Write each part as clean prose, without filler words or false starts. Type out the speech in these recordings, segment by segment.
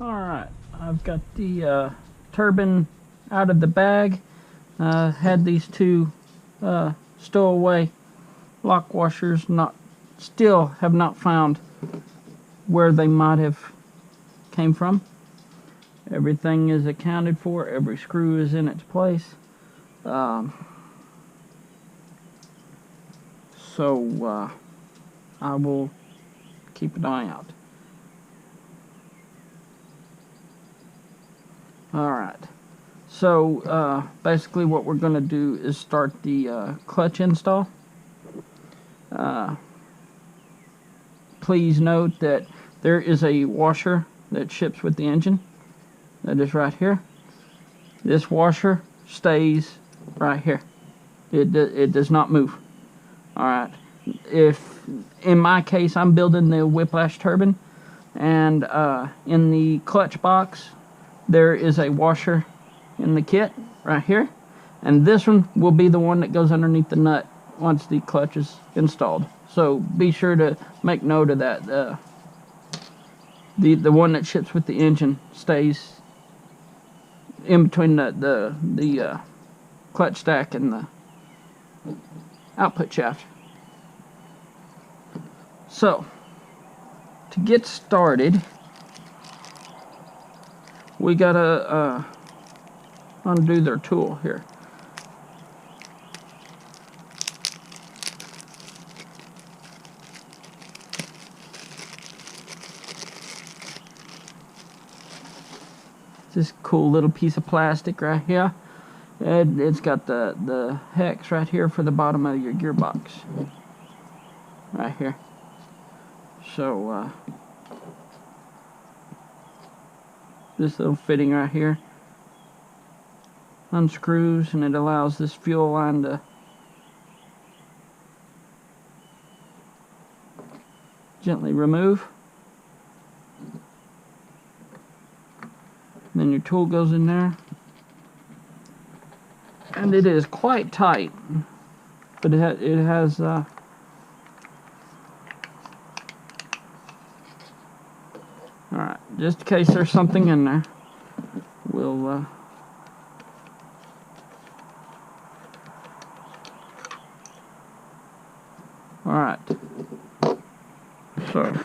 Alright, I've got the turbine out of the bag. Had these two stowaway lock washers, still have not found where they might have came from. Everything is accounted for, every screw is in its place. So I will keep an eye out. Alright, so basically what we're going to do is start the clutch install. Please note that there is a washer that ships with the engine. That is right here. This washer stays right here. It does not move. Alright, if in my case I'm building the whiplash turbine, and in the clutch box there is a washer in the kit right here, and this one will be the one that goes underneath the nut once the clutch is installed. So be sure to make note of that. The one that ships with the engine stays in between the clutch stack and the output shaft. So to get started, we gotta undo their tool here. This cool little piece of plastic right here. It's got the hex right here for the bottom of your gearbox. Right here. So this little fitting right here unscrews, and it allows this fuel line to gently remove. Then your tool goes in there, and it is quite tight, but it has alright, just in case there's something in there, we'll alright, so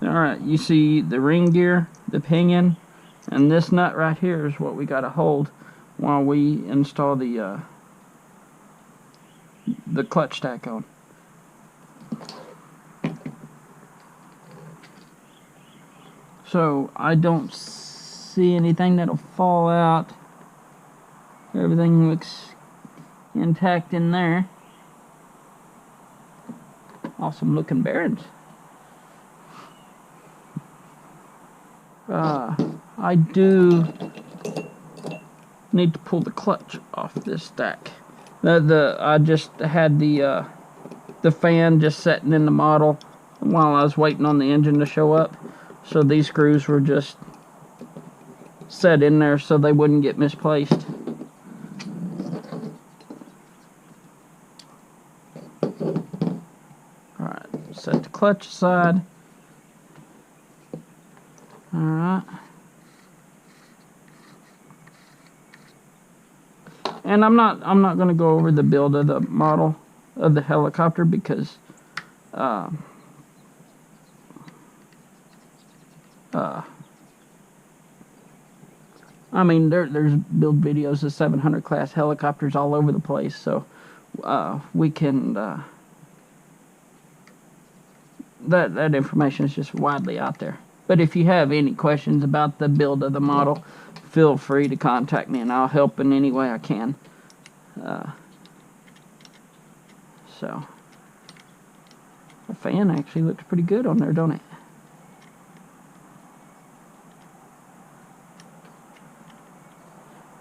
alright, you see the ring gear, the pinion, and this nut right here is what we got to hold while we install the clutch stack on. So I don't see anything that'll fall out. Everything looks intact in there. Awesome looking bearings. I do need to pull the clutch off this stack. I just had the fan just sitting in the model while I was waiting on the engine to show up. So these screws were just set in there so they wouldn't get misplaced. Alright, set the clutch aside. Alright. And I'm not going to go over the build of the model of the helicopter because I mean there's build videos of 700 class helicopters all over the place, so we can that information is just widely out there. But if you have any questions about the build of the model, feel free to contact me and I'll help in any way I can. So the fan actually looks pretty good on there, don't it?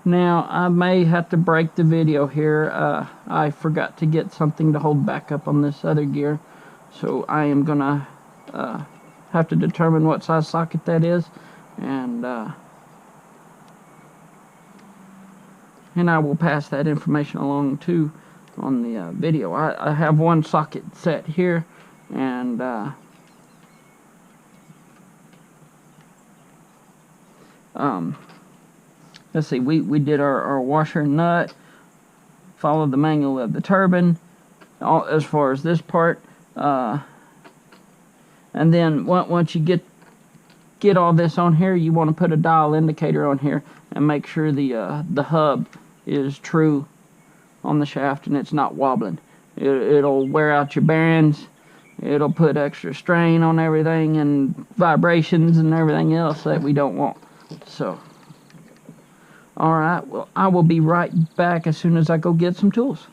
Now I may have to break the video here. I forgot to get something to hold back up on this other gear, so I am gonna have to determine what size socket that is, and I will pass that information along too on the video. I have one socket set here, and Let's see, we did our washer and nut, followed the manual of the turbine, as far as this part, and then once you get all this on here, you want to put a dial indicator on here and make sure the hub is true on the shaft and it's not wobbling. It'll wear out your bearings, it'll put extra strain on everything and vibrations and everything else that we don't want. So alright, well, I will be right back as soon as I go get some tools.